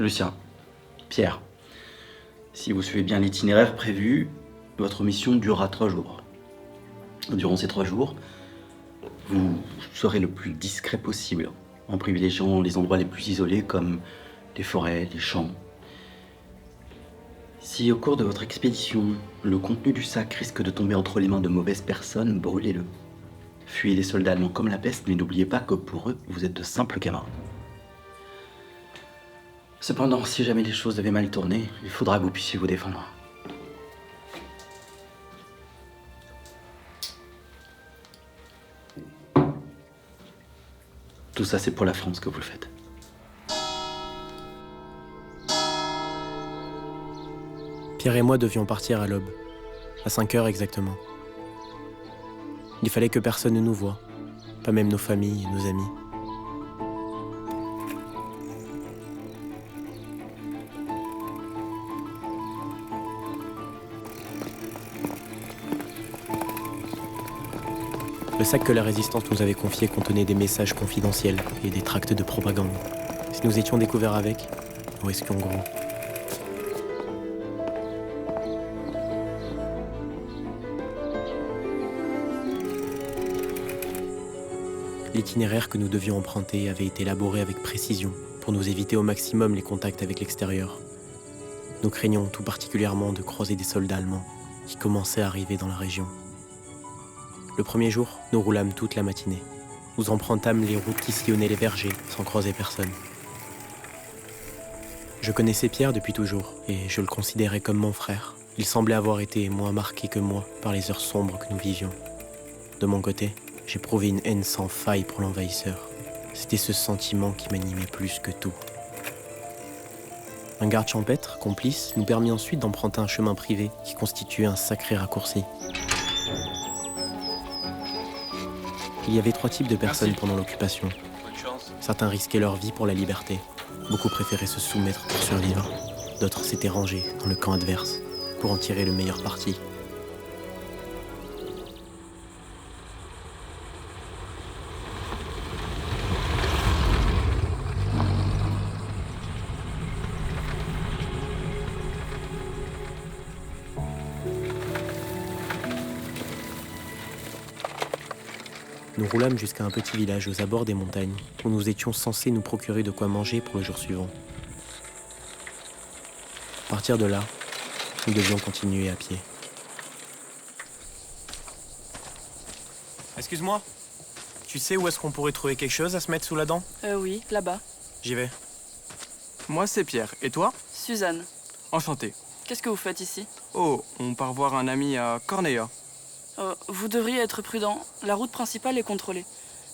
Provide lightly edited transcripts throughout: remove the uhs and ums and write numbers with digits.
Lucien, Pierre, si vous suivez bien l'itinéraire prévu, votre mission durera 3 jours. Durant ces 3 jours, vous serez le plus discret possible, en privilégiant les endroits les plus isolés comme les forêts, les champs. Si au cours de votre expédition, le contenu du sac risque de tomber entre les mains de mauvaises personnes, brûlez-le. Fuyez les soldats allemands comme la peste, mais n'oubliez pas que pour eux, vous êtes de simples camarades. Cependant, si jamais les choses devaient mal tourner, il faudra que vous puissiez vous défendre. Tout ça, c'est pour la France que vous le faites. Pierre et moi devions partir à l'aube, à 5 heures exactement. Il fallait que personne ne nous voie, pas même nos familles et nos amis. Le sac que la résistance nous avait confié contenait des messages confidentiels et des tracts de propagande. Si nous étions découverts avec, nous risquions gros. L'itinéraire que nous devions emprunter avait été élaboré avec précision pour nous éviter au maximum les contacts avec l'extérieur. Nous craignions tout particulièrement de croiser des soldats allemands qui commençaient à arriver dans la région. Le premier jour, nous roulâmes toute la matinée. Nous empruntâmes les routes qui sillonnaient les vergers sans croiser personne. Je connaissais Pierre depuis toujours et je le considérais comme mon frère. Il semblait avoir été moins marqué que moi par les heures sombres que nous vivions. De mon côté, j'éprouvais une haine sans faille pour l'envahisseur. C'était ce sentiment qui m'animait plus que tout. Un garde champêtre, complice, nous permit ensuite d'emprunter un chemin privé qui constituait un sacré raccourci. Il y avait 3 types de personnes pendant l'occupation. Certains risquaient leur vie pour la liberté. Beaucoup préféraient se soumettre pour survivre. D'autres s'étaient rangés dans le camp adverse pour en tirer le meilleur parti. Nous roulâmes jusqu'à un petit village aux abords des montagnes, où nous étions censés nous procurer de quoi manger pour le jour suivant. À partir de là, nous devions continuer à pied. Excuse-moi, tu sais où est-ce qu'on pourrait trouver quelque chose à se mettre sous la dent? Oui, là-bas. J'y vais. Moi, c'est Pierre. Et toi? Suzanne. Enchanté. Qu'est-ce que vous faites ici? Oh, on part voir un ami à Corneilla. Vous devriez être prudent. La route principale est contrôlée.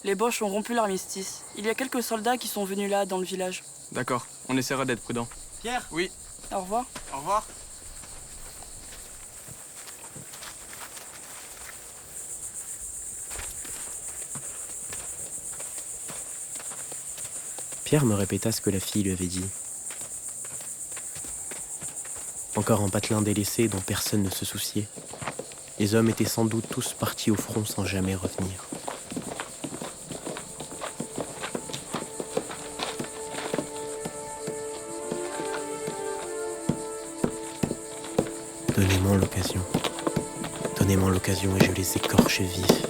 Les Boches ont rompu l'armistice. Il y a quelques soldats qui sont venus là, dans le village. D'accord, on essaiera d'être prudent. Pierre? Oui. Au revoir. Au revoir. Pierre me répéta ce que la fille lui avait dit. Encore un patelin délaissé dont personne ne se souciait. Les hommes étaient sans doute tous partis au front sans jamais revenir. Donnez-moi l'occasion. Donnez-moi l'occasion et je les écorche vifs.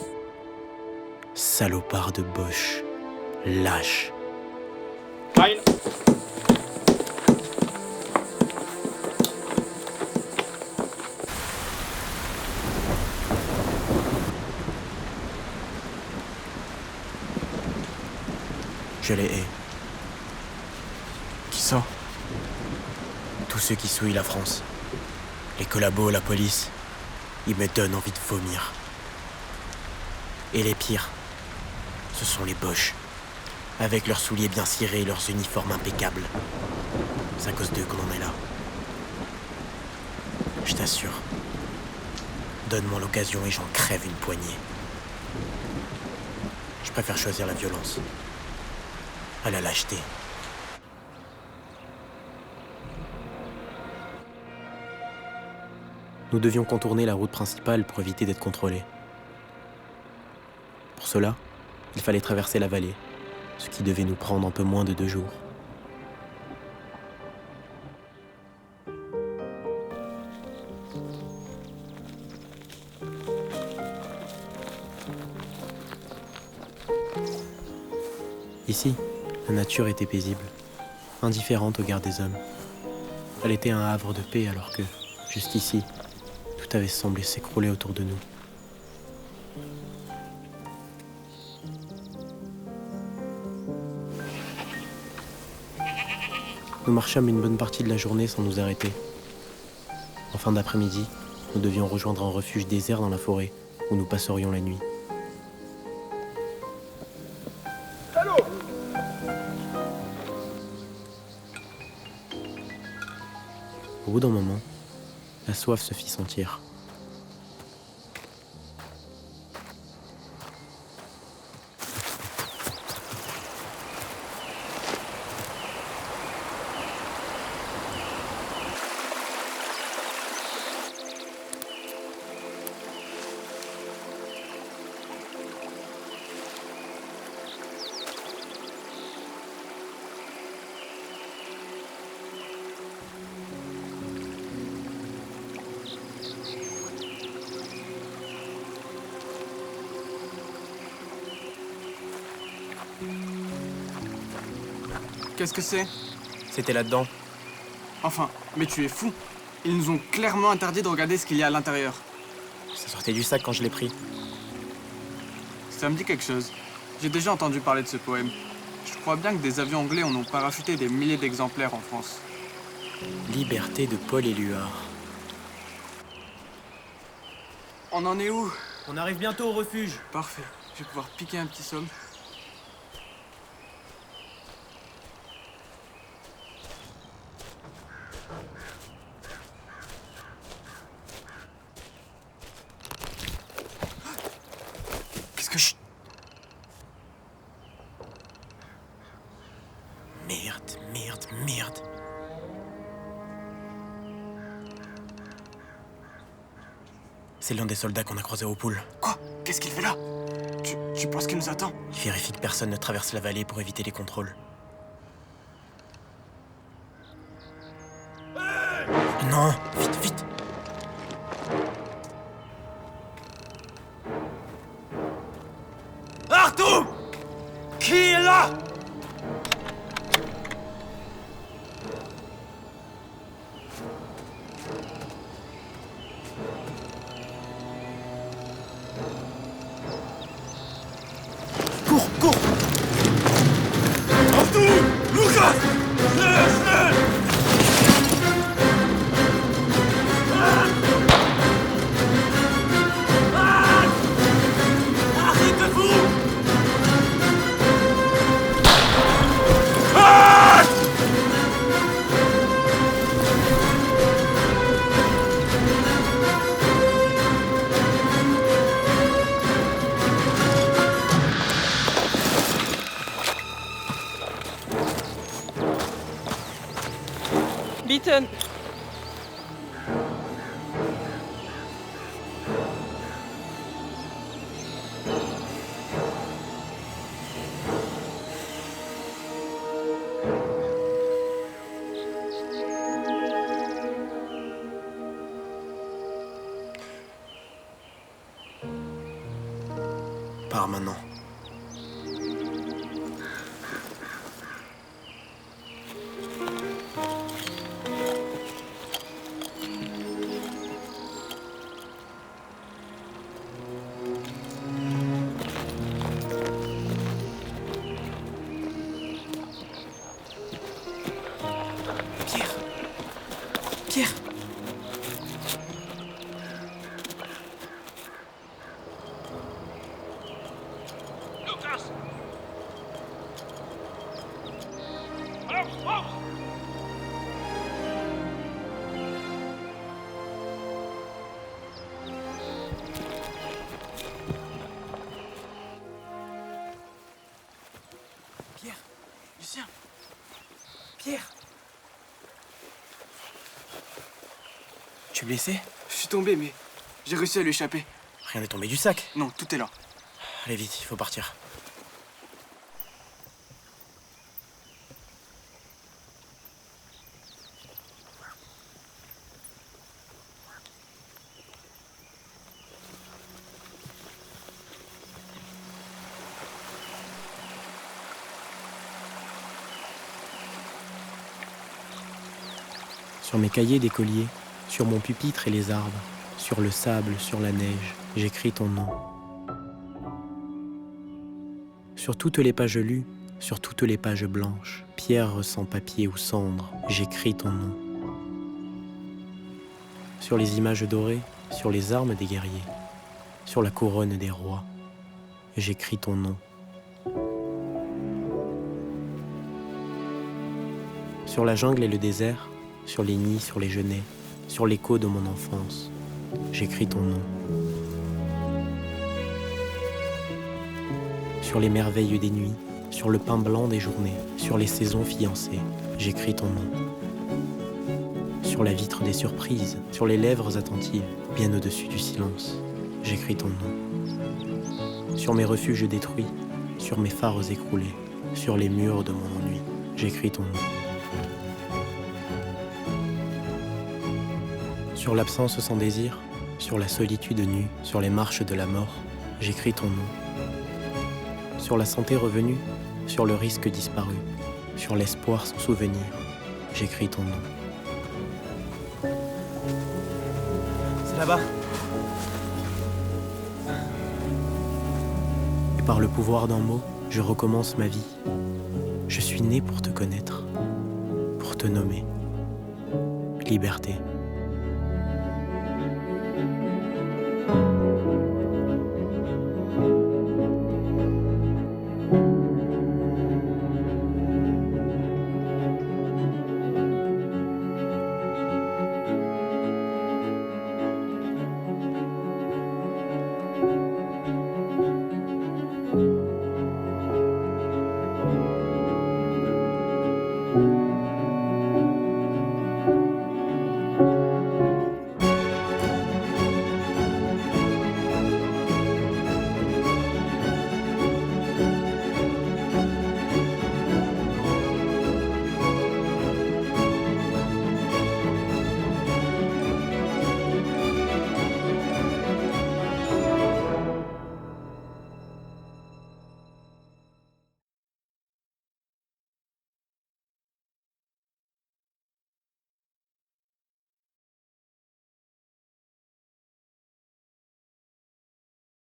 Salopards de Boche. Lâches. Heil. Je les hais. Qui ça? Tous ceux qui souillent la France. Les collabos, la police. Ils me donnent envie de vomir. Et les pires, ce sont les Boches. Avec leurs souliers bien cirés et leurs uniformes impeccables. C'est à cause d'eux qu'on en est là. Je t'assure. Donne-moi l'occasion et j'en crève une poignée. Je préfère choisir la violence à la lâcheté. Nous devions contourner la route principale pour éviter d'être contrôlés. Pour cela, il fallait traverser la vallée, ce qui devait nous prendre un peu moins de 2 jours. Ici, la nature était paisible, indifférente au regard des hommes. Elle était un havre de paix alors que, juste ici, tout avait semblé s'écrouler autour de nous. Nous marchâmes une bonne partie de la journée sans nous arrêter. En fin d'après-midi, nous devions rejoindre un refuge désert dans la forêt où nous passerions la nuit. Au bout d'un moment, la soif se fit sentir. Qu'est-ce que c'est? C'était là-dedans. Enfin, mais tu es fou. Ils nous ont clairement interdit de regarder ce qu'il y a à l'intérieur. Ça sortait du sac quand je l'ai pris. Ça me dit quelque chose. J'ai déjà entendu parler de ce poème. Je crois bien que des avions anglais en ont parachuté des milliers d'exemplaires en France. Liberté de Paul Éluard. On en est où? On arrive bientôt au refuge. Parfait. Je vais pouvoir piquer un petit somme. Qu'est-ce que je... Merde. C'est l'un des soldats qu'on a croisé au pool. Quoi? Qu'est-ce qu'il fait là? Tu penses qu'il nous attend? Il vérifie que personne ne traverse la vallée pour éviter les contrôles. Non, vite. Arthur! Qui est là? Cours! Arthur! Lucas! Schnell! Arrêtez-vous! Beaton, Pars maintenant. Pierre! Lucas! Auf! Pierre! Lucien! Pierre! Tu es blessé? Je suis tombé, mais j'ai réussi à lui échapper. Rien n'est tombé du sac. Non, tout est là. Allez vite, il faut partir. Sur mes cahiers d'écolier, sur mon pupitre et les arbres, sur le sable, sur la neige, j'écris ton nom. Sur toutes les pages lues, sur toutes les pages blanches, pierre sans papier ou cendre, j'écris ton nom. Sur les images dorées, sur les armes des guerriers, sur la couronne des rois, j'écris ton nom. Sur la jungle et le désert, sur les nids, sur les genêts, sur l'écho de mon enfance, j'écris ton nom. Sur les merveilles des nuits, sur le pain blanc des journées, sur les saisons fiancées, j'écris ton nom. Sur la vitre des surprises, sur les lèvres attentives, bien au-dessus du silence, j'écris ton nom. Sur mes refuges détruits, sur mes phares écroulés, sur les murs de mon ennui, j'écris ton nom. Sur l'absence sans désir, sur la solitude nue, sur les marches de la mort, j'écris ton nom. Sur la santé revenue, sur le risque disparu, sur l'espoir sans souvenir, j'écris ton nom. C'est là-bas. Et par le pouvoir d'un mot, je recommence ma vie. Je suis né pour te connaître, pour te nommer. Liberté.